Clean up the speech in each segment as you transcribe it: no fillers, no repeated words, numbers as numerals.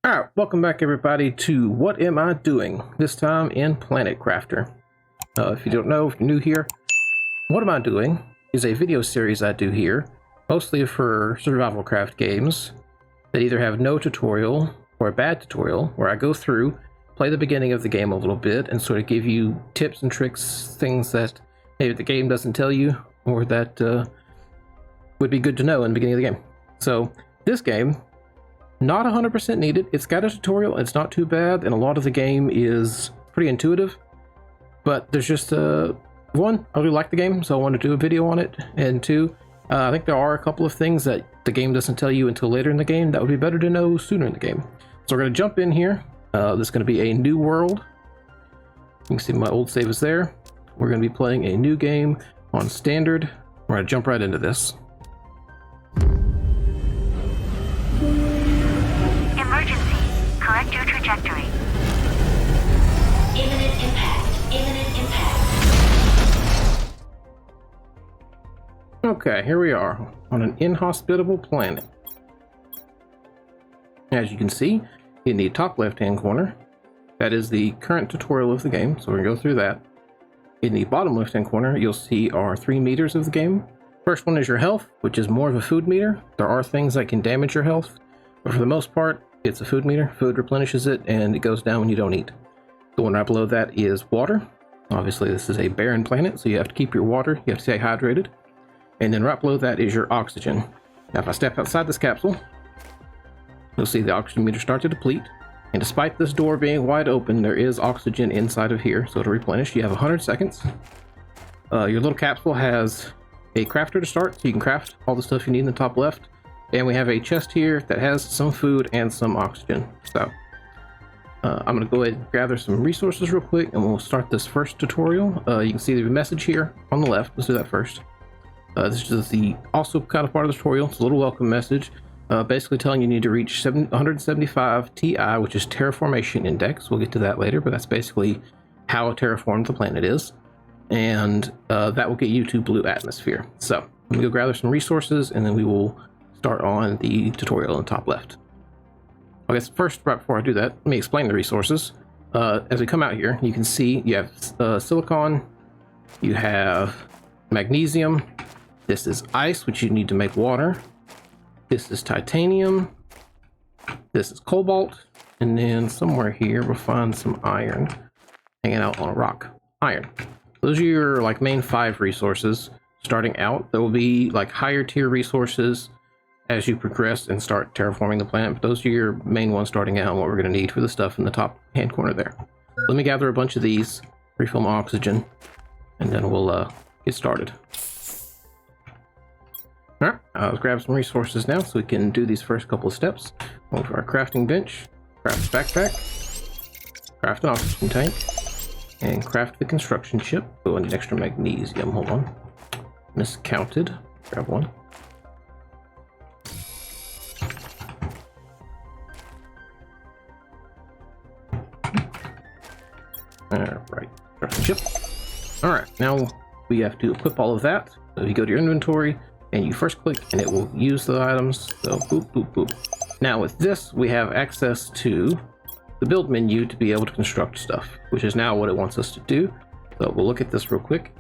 Alright, welcome back everybody to What Am I Doing? This time in Planet Crafter. If you don't know, if you're new here, What Am I Doing is a video series I do here, mostly for survival craft games that either have no tutorial or a bad tutorial, where I go through, play the beginning of the game a little bit, and sort of give you tips and tricks, things that maybe the game doesn't tell you, or that would be good to know in the beginning of the game. So, this game, not 100% needed. It's got a tutorial, it's not too bad, and a lot of the game is pretty intuitive. But there's just, one, I really like the game, so I want to do a video on it. And two, I think there are a couple of things that the game doesn't tell you until later in the game that would be better to know sooner in the game. So we're going to jump in here. This is going to be a new world. You can see my old save is there. We're going to be playing a new game on standard. We're going to jump right into this. Correct your trajectory. Imminent impact. Imminent impact. Okay, here we are on an inhospitable planet. As you can see, in the top left-hand corner, that is the current tutorial of the game, so we're going to go through that. In the bottom left-hand corner, you'll see our 3 meters of the game. First one is your health, which is more of a food meter. There are things that can damage your health, but for the most part, it's a food meter. Food replenishes it, and it goes down when you don't eat. The one right below that is water. Obviously, this is a barren planet, so you have to keep your water. You have to stay hydrated. And then right below that is your oxygen. Now, if I step outside this capsule, you'll see the oxygen meter start to deplete. And despite this door being wide open, there is oxygen inside of here. So to replenish, you have 100 seconds. Your little capsule has a crafter to start, so you can craft all the stuff you need in the top left. And we have a chest here that has some food and some oxygen. So I'm going to go ahead and gather some resources real quick, and we'll start this first tutorial. You can see the message here on the left. Let's do that first. This is the also kind of part of the tutorial. It's a little welcome message, basically telling you need to reach 175 Ti, which is terraformation index. We'll get to that later, but that's basically how terraformed the planet is. And that will get you to blue atmosphere. So let me go gather some resources, and then we will start on the tutorial in the top left. I guess first, right before I do that, let me explain the resources. As we come out here, you can see you have silicon, you have magnesium, this is ice, which you need to make water, this is titanium, this is cobalt, and then somewhere here we'll find some iron hanging out on a rock. Iron. Those are your like main 5 resources starting out. There will be like higher tier resources as you progress and start terraforming the planet, but those are your main ones starting out and what we're going to need for the stuff in the top hand corner there. Let me gather a bunch of these, refill my oxygen, and then we'll get started. Alright, let's grab some resources now so we can do these first couple of steps. Go for our crafting bench, craft backpack, craft an oxygen tank, and craft the construction ship. Oh, and an extra magnesium, hold on. Miscounted, grab one. Alright, ship. Alright, now we have to equip all of that. So you go to your inventory and you first click and it will use the items. So boop, boop, boop. Now with this, we have access to the build menu to be able to construct stuff, which is now what it wants us to do. So we'll look at this real quick.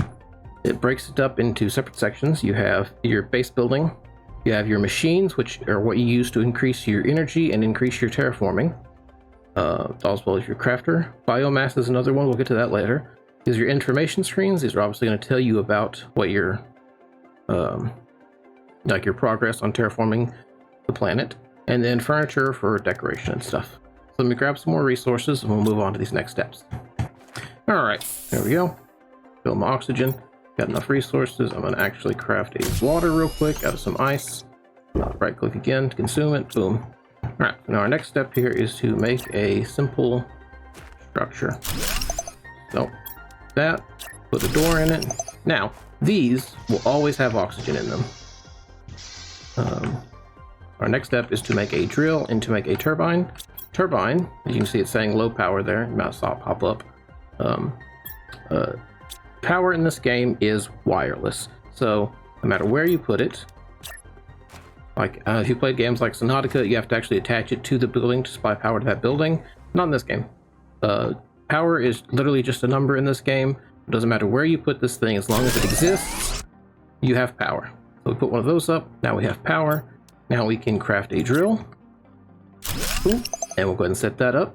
It breaks it up into separate sections. You have your base building. You have your machines, which are what you use to increase your energy and increase your terraforming. As well as your crafter. Biomass is another one, we'll get to that later. These are your information screens. These are obviously going to tell you about what your like your progress on terraforming the planet. And then furniture for decoration and stuff. So let me grab some more resources and we'll move on to these next steps. Alright, there we go. Fill my oxygen. Got enough resources. I'm going to actually craft a water real quick out of some ice. Right click again to consume it. Boom. Alright, now our next step here is to make a simple structure. So, that, put a door in it. Now, these will always have oxygen in them. Our next step is to make a drill and to make a turbine. Turbine, as you can see it's saying low power there, you might saw it pop up. Power in this game is wireless, so no matter where you put it, Like if you played games like Subnautica, you have to actually attach it to the building to supply power to that building. Not in this game. Power is literally just a number in this game. It doesn't matter where you put this thing, as long as it exists, you have power. So we put one of those up, now we have power. Now we can craft a drill. Cool. And we'll go ahead and set that up.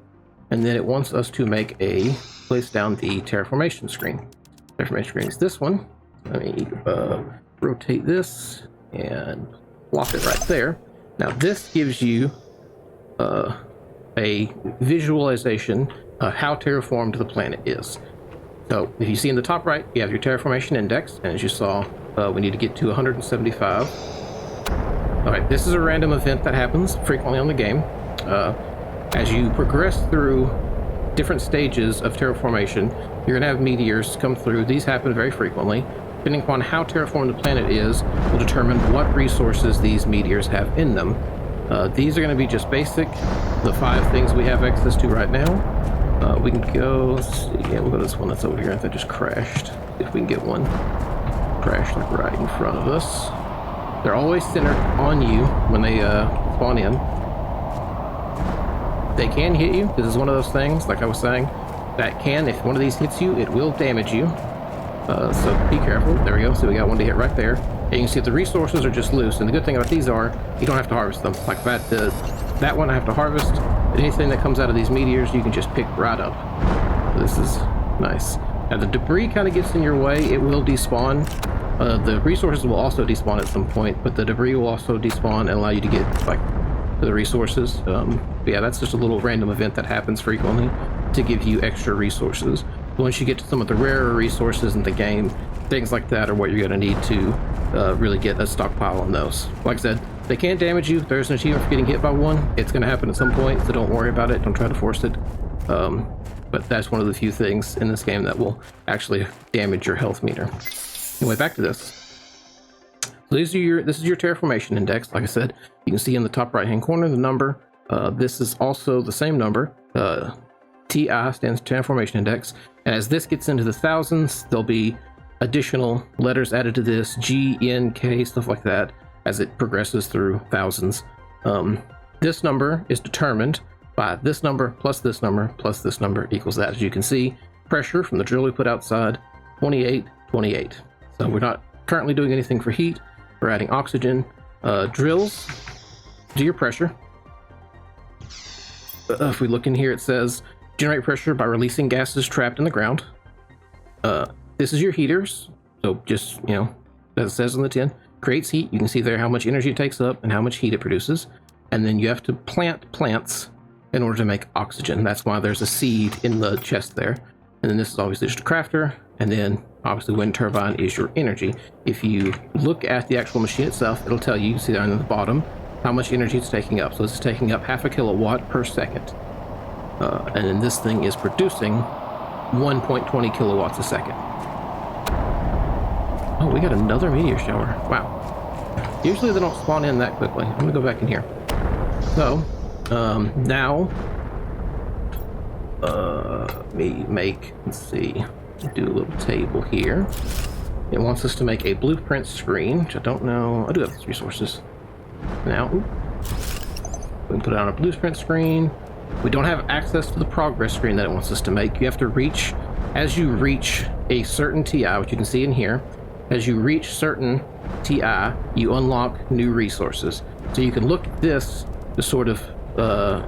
And then it wants us to place down the terraformation screen. Terraformation screen is this one. Let me rotate this and lock it right there. Now this gives you a visualization of how terraformed the planet is. So if you see in the top right, you have your terraformation index, and as you saw, we need to get to 175. All right, this is a random event that happens frequently on the game. As you progress through different stages of terraformation, you're gonna have meteors come through. These happen very frequently. Depending upon how terraformed the planet is, will determine what resources these meteors have in them. These are going to be just basic, the 5 things we have access to right now. We can go, let's see, yeah, we'll go to this one that's over here that just crashed. See if we can get one. Crashed like right in front of us. They're always centered on you when they spawn in. They can hit you. This is one of those things, like I was saying, that can, if one of these hits you, it will damage you. So be careful. There we go. So we got one to hit right there. And you can see the resources are just loose. And the good thing about these are, you don't have to harvest them. Like that one I have to harvest. But anything that comes out of these meteors, you can just pick right up. So this is nice. Now the debris kind of gets in your way. It will despawn. The resources will also despawn at some point, but the debris will also despawn and allow you to get like to the resources. But yeah, that's just a little random event that happens frequently to give you extra resources. Once you get to some of the rarer resources in the game, things like that are what you're going to need to really get a stockpile on those. Like I said, they can't damage you. There's an achievement for getting hit by one. It's going to happen at some point, so don't worry about it. Don't try to force it. But that's one of the few things in this game that will actually damage your health meter. Anyway, back to this. So this is your terraformation index. Like I said, you can see in the top right-hand corner the number. This is also the same number. TI stands for Terraformation Index, and as this gets into the thousands, there'll be additional letters added to this, G, N, K, stuff like that, as it progresses through thousands. This number is determined by this number plus this number plus this number equals that. As you can see, pressure from the drill we put outside, 28, 28. So we're not currently doing anything for heat. We're adding oxygen. Drills do your pressure. If we look in here, it says generate pressure by releasing gases trapped in the ground. This is your heaters. So just, as it says on the tin, creates heat. You can see there how much energy it takes up and how much heat it produces. And then you have to plant plants in order to make oxygen. That's why there's a seed in the chest there. And then this is obviously just a crafter. And then obviously wind turbine is your energy. If you look at the actual machine itself, it'll tell you, see down at the bottom, how much energy it's taking up. So this is taking up 0.5 kilowatt per second. And then this thing is producing 1.20 kilowatts a second. Oh, we got another meteor shower. Wow. Usually they don't spawn in that quickly. I'm gonna go back in here. So, now, let's see, do a little table here. It wants us to make a blueprint screen, which I don't know. I do have these resources. Now, we can put it on a blueprint screen. We don't have access to the progress screen that it wants us to make. You have to reach, as you reach a certain TI, which you can see in here, as you reach certain TI, you unlock new resources. So you can look at this to sort of,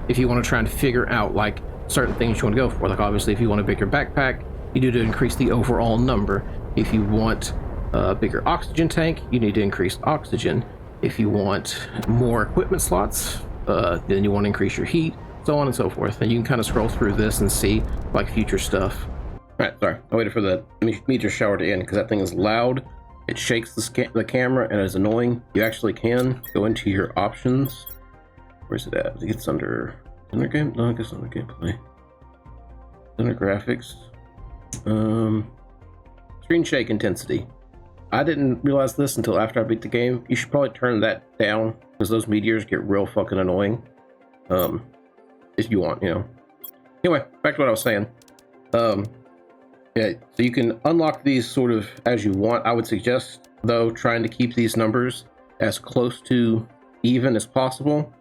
if you want to try and figure out like certain things you want to go for. Like obviously if you want a bigger backpack, you do to increase the overall number. If you want a bigger oxygen tank, you need to increase oxygen. If you want more equipment slots, then you want to increase your heat, so on and so forth. And you can kind of scroll through this and see like future stuff. All right, sorry, I waited for the meteor shower to end because that thing is loud. It shakes the camera and it's annoying. You actually can go into your options. Where's it at? It's under game. No, I guess under gameplay. Under graphics. Screen shake intensity. I didn't realize this until after I beat the game. You should probably turn that down because those meteors get real fucking annoying. If you want, Anyway, back to what I was saying. Yeah, so you can unlock these sort of as you want. I would suggest, though, trying to keep these numbers as close to even as possible,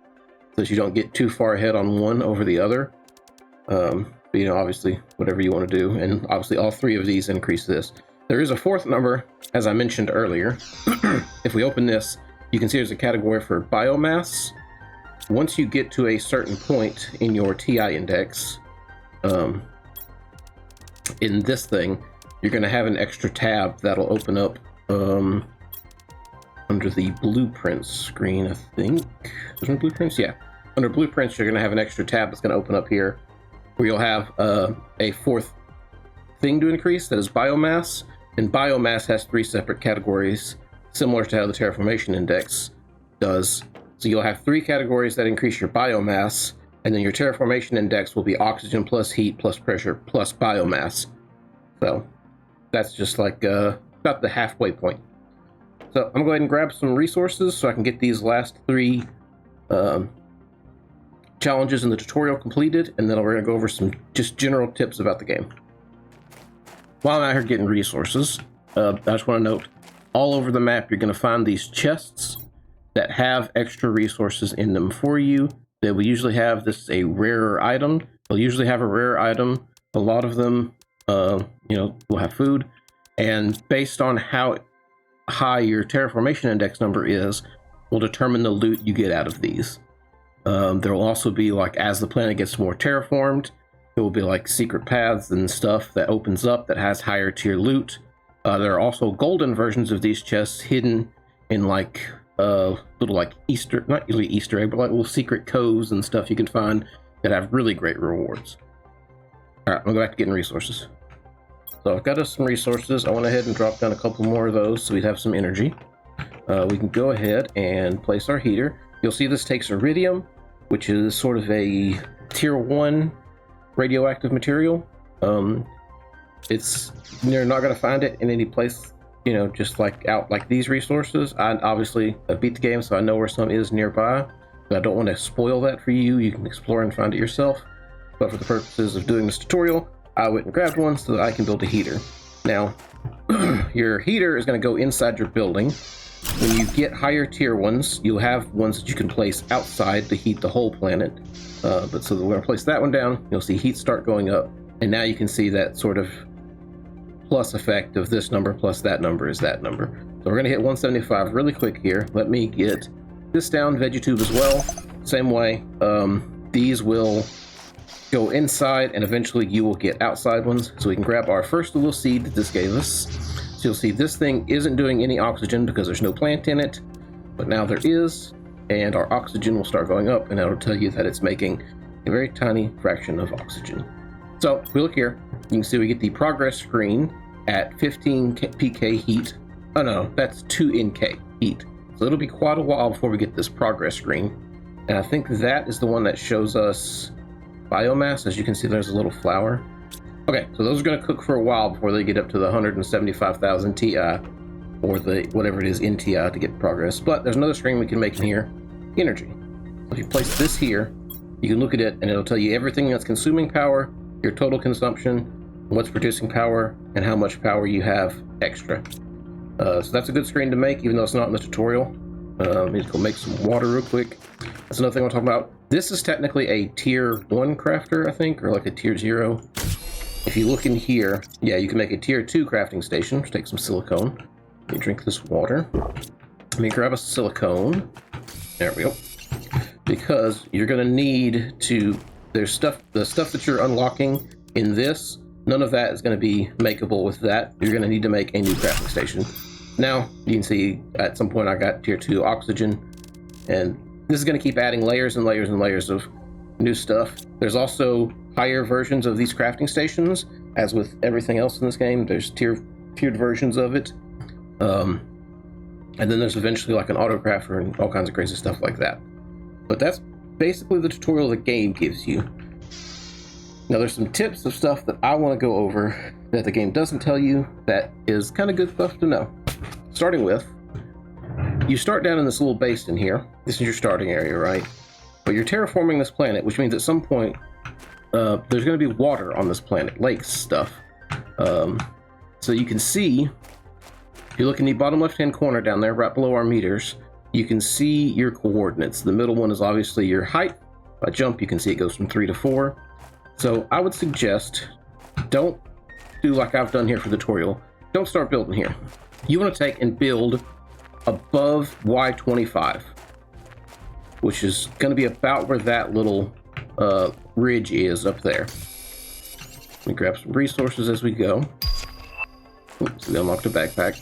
so that you don't get too far ahead on one over the other. But, you know, obviously, whatever you want to do, and obviously all three of these increase this. There is a fourth number, as I mentioned earlier. If we open this, you can see there's a category for biomass. Once you get to a certain point in your TI index, in this thing, you're going to have an extra tab that'll open up under the blueprints screen, I think. Is there blueprints? Yeah. Under blueprints, you're going to have an extra tab that's going to open up here, where you'll have a fourth thing to increase, that is biomass. And biomass has three separate categories, similar to how the terraformation index does. So you'll have three categories that increase your biomass, and then your terraformation index will be oxygen plus heat plus pressure plus biomass. So that's just like about the halfway point. So I'm going to go ahead and grab some resources so I can get these last three challenges in the tutorial completed, and then we're going to go over some just general tips about the game. While I'm out here getting resources, I just want to note, all over the map you're going to find these chests that have extra resources in them for you. That we usually have, this is a rarer item. They'll usually have a rare item. A lot of them, you know, will have food. And based on how high your terraformation index number is, will determine the loot you get out of these. There will also be, like, as the planet gets more terraformed, there will be like secret paths and stuff that opens up that has higher tier loot. There are also golden versions of these chests hidden in like little like Easter, not usually Easter egg, but like little secret coves and stuff you can find that have really great rewards. All right, I'm gonna go back to getting resources. So I've got us some resources. I went ahead and dropped down a couple more of those so we'd have some energy. We can go ahead and place our heater. You'll see this takes iridium, which is sort of a tier 1 radioactive material. You're not going to find it in any place, you know, just like out like these resources. I obviously beat the game, so I know where some is nearby, but I don't want to spoil that for you. You can explore and find it yourself. But for the purposes of doing this tutorial, I went and grabbed one so that I can build a heater. Now, your heater is going to go inside your building. When you get higher tier ones, you'll have ones that you can place outside to heat the whole planet. But so we're going to place that one down. You'll see heat start going up. And now you can see that sort of plus effect of this number plus that number is that number. So we're going to hit 175 really quick here. Let me get this down, VeggieTube as well. Same way. These will go inside and eventually you will get outside ones. So we can grab our first little seed that this gave us. So you'll see this thing isn't doing any oxygen because there's no plant in it, but now there is, and our oxygen will start going up, and that'll tell you that it's making a very tiny fraction of oxygen. So if we look here, you can see we get the progress screen at 15 pk heat. Oh no, that's 2 nk heat. So it'll be quite a while before we get this progress screen. And I think that is the one that shows us biomass. As you can see, there's a little flower. Okay, so those are going to cook for a while before they get up to the 175,000 Ti, or the whatever it is in Ti to get progress. But there's another screen we can make in here, energy. So if you place this here, you can look at it and it'll tell you everything that's consuming power, your total consumption, what's producing power, and how much power you have extra. So that's a good screen to make, even though it's not in the tutorial. Let me just go make some water real quick. That's another thing I'm talking about. This is technically a tier 1 crafter, I think, or like a tier 0. If you look in here, yeah, you can make a tier 2 crafting station. Let's take some silicone. Let me drink this water. Let me grab a silicone. There we go. Because you're going to need to, the stuff that you're unlocking in this, none of that is going to be makeable with that. You're going to need to make a new crafting station. Now, you can see at some point I got tier 2 oxygen, and this is going to keep adding layers and layers and layers of new stuff. There's also higher versions of these crafting stations, as with everything else in this game. There's tiered versions of it. And then there's eventually like an auto crafter and all kinds of crazy stuff like that. But that's basically the tutorial the game gives you. Now there's some tips of stuff that I want to go over that the game doesn't tell you that is kind of good stuff to know. Starting with, you start down in this little basin here. This is your starting area, right? But you're terraforming this planet, which means at some point there's going to be water on this planet, lakes, stuff. So you can see, if you look in the bottom left-hand corner down there, right below our meters, you can see your coordinates. The middle one is obviously your height. By jump, you can see it goes from 3 to 4. So I would suggest, don't do like I've done here for the tutorial. Don't start building here. You want to take and build above Y25, which is going to be about where that little ridge is up there. Let me grab some resources as we go. Oops, we unlocked a backpack.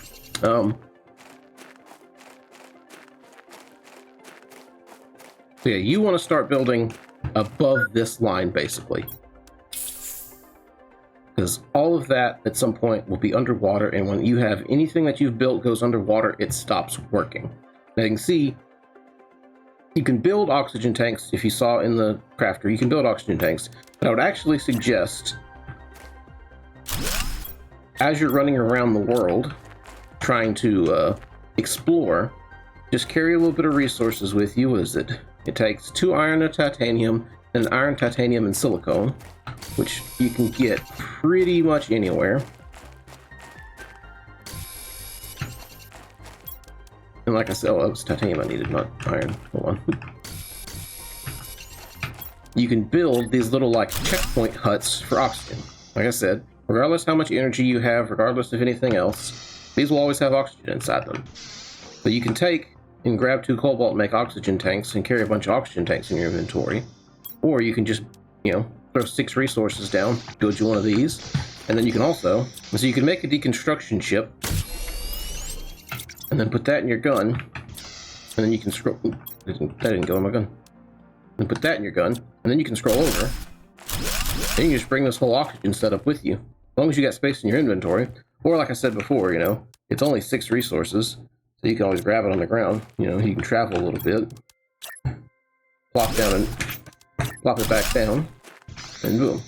So yeah, you want to start building above this line, basically. Because all of that at some point will be underwater, and when you have anything that you've built goes underwater, it stops working. Now you can see, you can build oxygen tanks. If you saw in the crafter, you can build oxygen tanks. But I would actually suggest, as you're running around the world, trying to explore, just carry a little bit of resources with you. What is it? It takes 2 iron and titanium, and iron, titanium, and silicone, which you can get pretty much anywhere. And like I said, oh, it was titanium I needed, not iron. Hold on. You can build these little like checkpoint huts for oxygen. Like I said, regardless how much energy you have, regardless of anything else, these will always have oxygen inside them. So you can take and grab 2 cobalt and make oxygen tanks and carry a bunch of oxygen tanks in your inventory. Or you can just, you know, throw 6 resources down, build you one of these, and then you can also, so you can make a deconstruction ship, and then put that in your gun, and then you can scroll, that didn't go in my gun, and put that in your gun, and then you can scroll over, and you can just bring this whole oxygen setup with you, as long as you got space in your inventory. Or like I said before, you know, it's only 6 resources, so you can always grab it on the ground, you know, you can travel a little bit, plop down and plop it back down, and boom.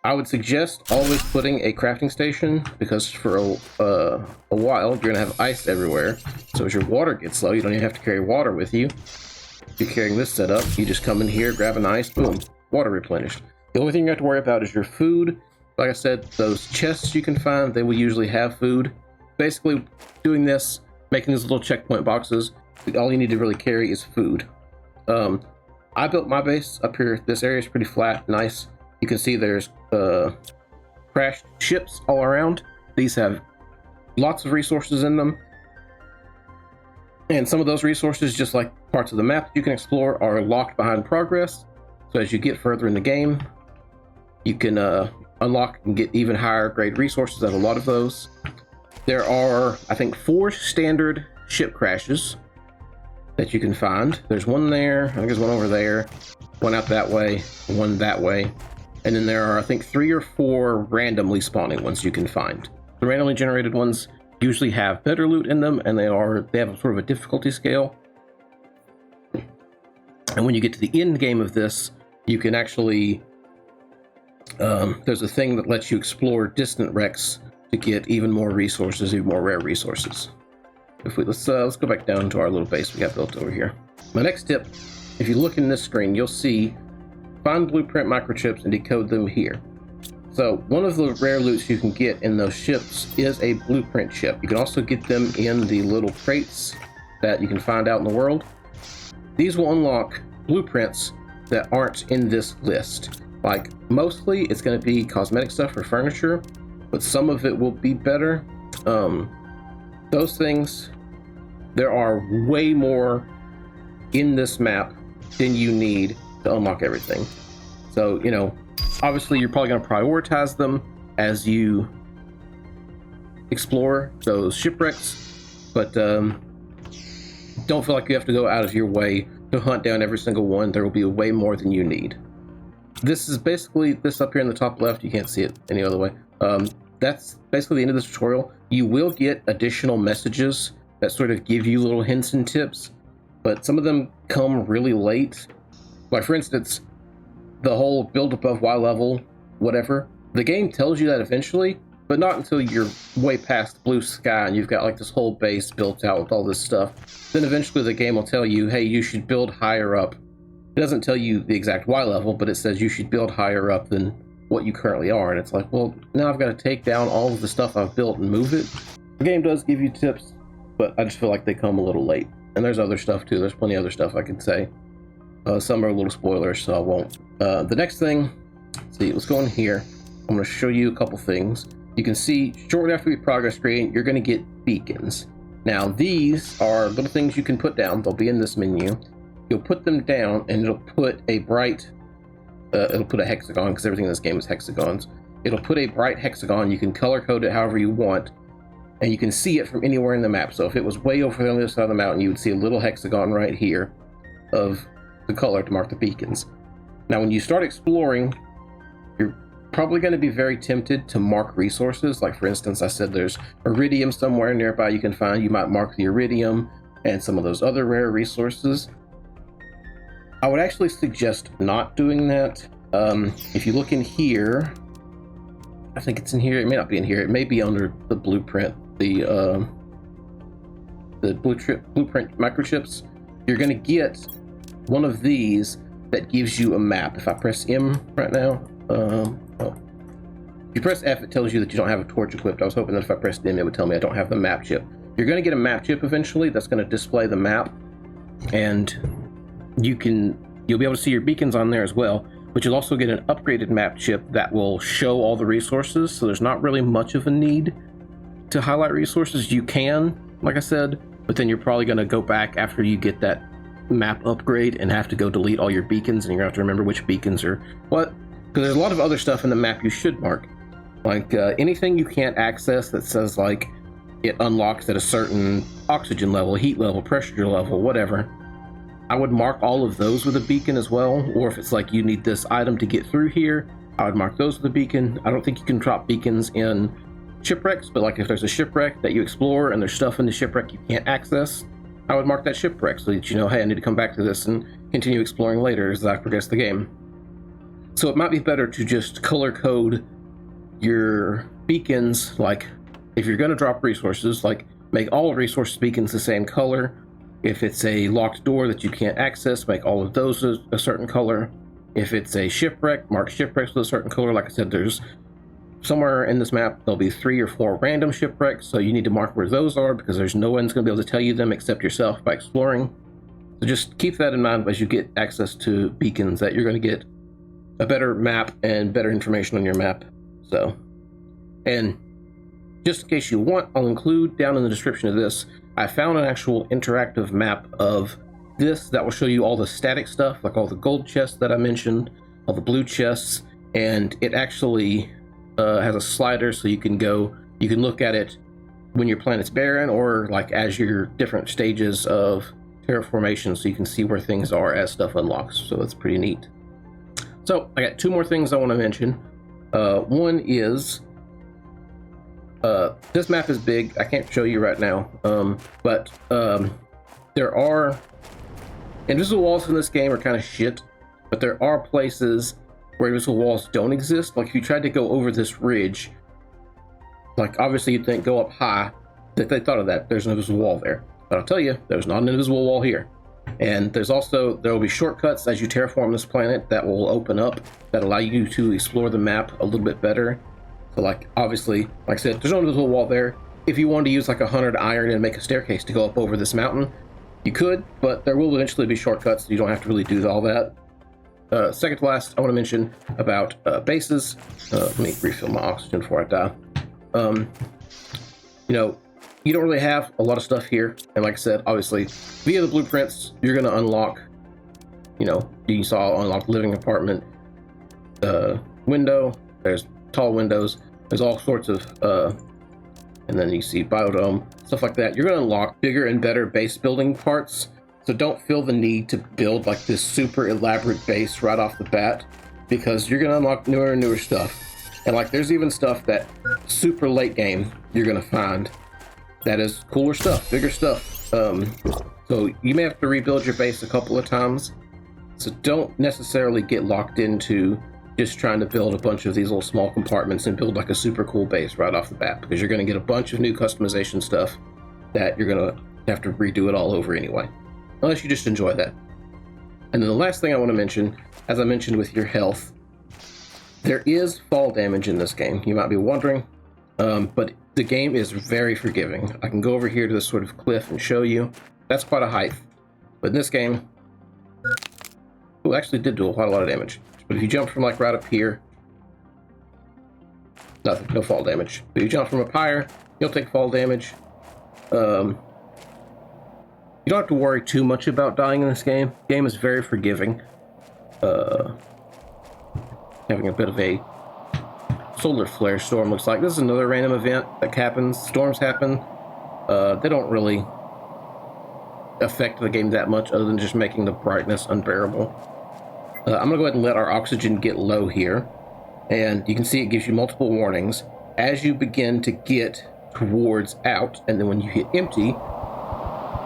I would suggest always putting a crafting station, because for a while you're gonna have ice everywhere. So as your water gets low, you don't even have to carry water with you. If you're carrying this setup, you just come in here, grab an ice, boom, water replenished. The only thing you have to worry about is your food. Like I said, those chests you can find, they will usually have food. Basically, doing this, making these little checkpoint boxes, all you need to really carry is food. I built my base up here. This area is pretty flat, nice. You can see there's crashed ships all around. These have lots of resources in them. And some of those resources, just like parts of the map you can explore, are locked behind progress. So as you get further in the game, you can unlock and get even higher grade resources out of a lot of those. There are, I think, 4 standard ship crashes that you can find. There's one there, I think there's one over there, one out that way, one that way. And then there are, I think, 3 or 4 randomly spawning ones you can find. The randomly generated ones usually have better loot in them, and they have sort of a difficulty scale. And when you get to the end game of this, you can actually, there's a thing that lets you explore distant wrecks to get even more resources, even more rare resources. Let's go back down to our little base we got built over here. My next tip, if you look in this screen, you'll see find blueprint microchips and decode them here. So one of the rare loots you can get in those ships is a blueprint chip. You can also get them in the little crates that you can find out in the world. These will unlock blueprints that aren't in this list. Like, mostly it's going to be cosmetic stuff or furniture, but some of it will be better. Those things, there are way more in this map than you need to unlock everything. So, you know, obviously you're probably going to prioritize them as you explore those shipwrecks, but don't feel like you have to go out of your way to hunt down every single one. There will be way more than you need. This is basically, this up here in the top left, you can't see it any other way. That's basically the end of this tutorial. You will get additional messages that sort of give you little hints and tips, but some of them come really late. Like, for instance, the whole build above Y level, whatever. The game tells you that eventually, but not until you're way past blue sky and you've got like this whole base built out with all this stuff. Then eventually the game will tell you, hey, you should build higher up. It doesn't tell you the exact Y level, but it says you should build higher up than what you currently are. And it's like, well, now I've got to take down all of the stuff I've built and move it. The game does give you tips, but I just feel like they come a little late. And there's other stuff too. There's plenty of other stuff I could say. Some are a little spoilers, so I won't. The next thing, let's go in here. I'm going to show you a couple things. You can see shortly after your progress screen, you're going to get beacons. Now these are little things you can put down. They'll be in this menu. You'll put them down and it'll put a bright, it'll put a hexagon, because everything in this game is hexagons. It'll put a bright hexagon. You can color code it however you want, and you can see it from anywhere in the map. So if it was way over on the other side of the mountain, you would see a little hexagon right here of the color to mark the beacons. Now when you start exploring, you're probably going to be very tempted to mark resources. Like for instance, I said there's iridium somewhere nearby you can find. You might mark the iridium and some of those other rare resources. I would actually suggest not doing that. If you look in here, I think it's in here. It may not be in here. It may be under the blueprint, the blueprint microchips. You're going to get one of these that gives you a map. If I press M right now, if you press F, it tells you that you don't have a torch equipped. I was hoping that if I pressed M, it would tell me I don't have the map chip. You're going to get a map chip eventually that's going to display the map, and you'll be able to see your beacons on there as well. But you'll also get an upgraded map chip that will show all the resources. So there's not really much of a need to highlight resources. You can, like I said, but then you're probably going to go back after you get that map upgrade and have to go delete all your beacons, and you're going to have to remember which beacons are what. Because there's a lot of other stuff in the map you should mark. Like anything you can't access that says like it unlocks at a certain oxygen level, heat level, pressure level, whatever. I would mark all of those with a beacon as well. Or if it's like you need this item to get through here, I would mark those with a beacon. I don't think you can drop beacons in shipwrecks, but like if there's a shipwreck that you explore and there's stuff in the shipwreck you can't access, I would mark that shipwreck so that you know, hey, I need to come back to this and continue exploring later as I progress the game. So it might be better to just color code your beacons. Like if you're going to drop resources, like make all resource beacons the same color. If it's a locked door that you can't access, make all of those a certain color. If it's a shipwreck, mark shipwrecks with a certain color. Like I said, there's somewhere in this map, there'll be 3 or 4 random shipwrecks, so you need to mark where those are because there's no one's going to be able to tell you them except yourself by exploring. So just keep that in mind as you get access to beacons, that you're going to get a better map and better information on your map. So, and just in case you want, I'll include down in the description of this, I found an actual interactive map of this that will show you all the static stuff, like all the gold chests that I mentioned, all the blue chests, and it actually has a slider so you can look at it when your planet's barren or like as your different stages of terraformation, so you can see where things are as stuff unlocks. So that's pretty neat. So I got 2 more things I want to mention. One is this map is big. I can't show you right now, but there are invisible walls in this game are kind of shit, but there are places where invisible walls don't exist. Like if you tried to go over this ridge, like obviously you'd think go up high, that they thought of that. There's an invisible wall there, but I'll tell you, there's not an invisible wall here. And there will be shortcuts as you terraform this planet that will open up that allow you to explore the map a little bit better. So like obviously, like I said, there's no invisible wall there. If you wanted to use like 100 iron and make a staircase to go up over this mountain, you could, but there will eventually be shortcuts, so you don't have to really do all that. Second to last, I want to mention about bases. Let me refill my oxygen before I die. You don't really have a lot of stuff here, and like I said, obviously via the blueprints you're going to unlock, you saw unlock living apartment window, there's tall windows, there's all sorts of and then you see biodome, stuff like that. You're going to unlock bigger and better base building parts, so don't feel the need to build like this super elaborate base right off the bat, because you're going to unlock newer and newer stuff. And like there's even stuff that super late game you're going to find that is cooler stuff, bigger stuff. So you may have to rebuild your base a couple of times, so don't necessarily get locked into just trying to build a bunch of these little small compartments and build like a super cool base right off the bat, because you're going to get a bunch of new customization stuff that you're going to have to redo it all over anyway, unless you just enjoy that. And then the last thing I want to mention, as I mentioned with your health, there is fall damage in this game. You might be wondering, but the game is very forgiving. I can go over here to this sort of cliff and show you. That's quite a height. But in this game, oh, actually did do a lot of damage. But if you jump from like right up here, nothing, no fall damage. But you jump from up higher, you'll take fall damage. You don't have to worry too much about dying in this game. The game is very forgiving. Having a bit of a solar flare storm looks like. This is another random event that happens. Storms happen. They don't really affect the game that much other than just making the brightness unbearable. I'm going to go ahead and let our oxygen get low here. And you can see it gives you multiple warnings. As you begin to get towards out, and then when you hit empty,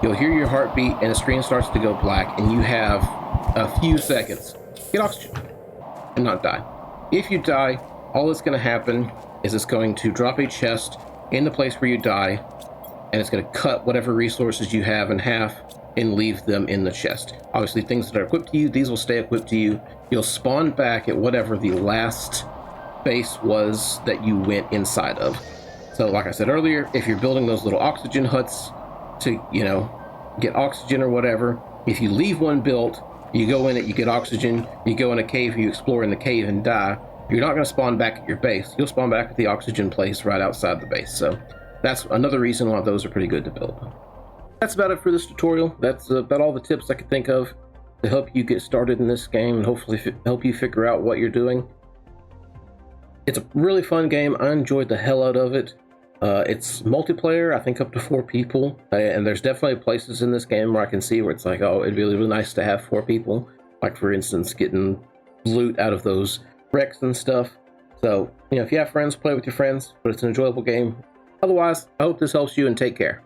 you'll hear your heartbeat and the screen starts to go black, and you have a few seconds. Get oxygen and not die. If you die, all that's going to happen is it's going to drop a chest in the place where you die, and it's going to cut whatever resources you have in half and leave them in the chest. Obviously, things that are equipped to you, these will stay equipped to you. You'll spawn back at whatever the last base was that you went inside of. So like I said earlier, if you're building those little oxygen huts to, you know, get oxygen or whatever, if you leave one built, you go in it, you get oxygen, you go in a cave, you explore in the cave and die, you're not going to spawn back at your base. You'll spawn back at the oxygen place right outside the base. So that's another reason why those are pretty good to build. That's about it for this tutorial. That's about all the tips I could think of to help you get started in this game and hopefully help you figure out what you're doing. It's a really fun game. I enjoyed the hell out of it. It's multiplayer, I think up to 4 people, and there's definitely places in this game where I can see where it's like, oh, it'd be really nice to have 4 people, like for instance getting loot out of those wrecks and stuff. So, you know, if you have friends, play with your friends, but it's an enjoyable game. Otherwise, I hope this helps you, and take care.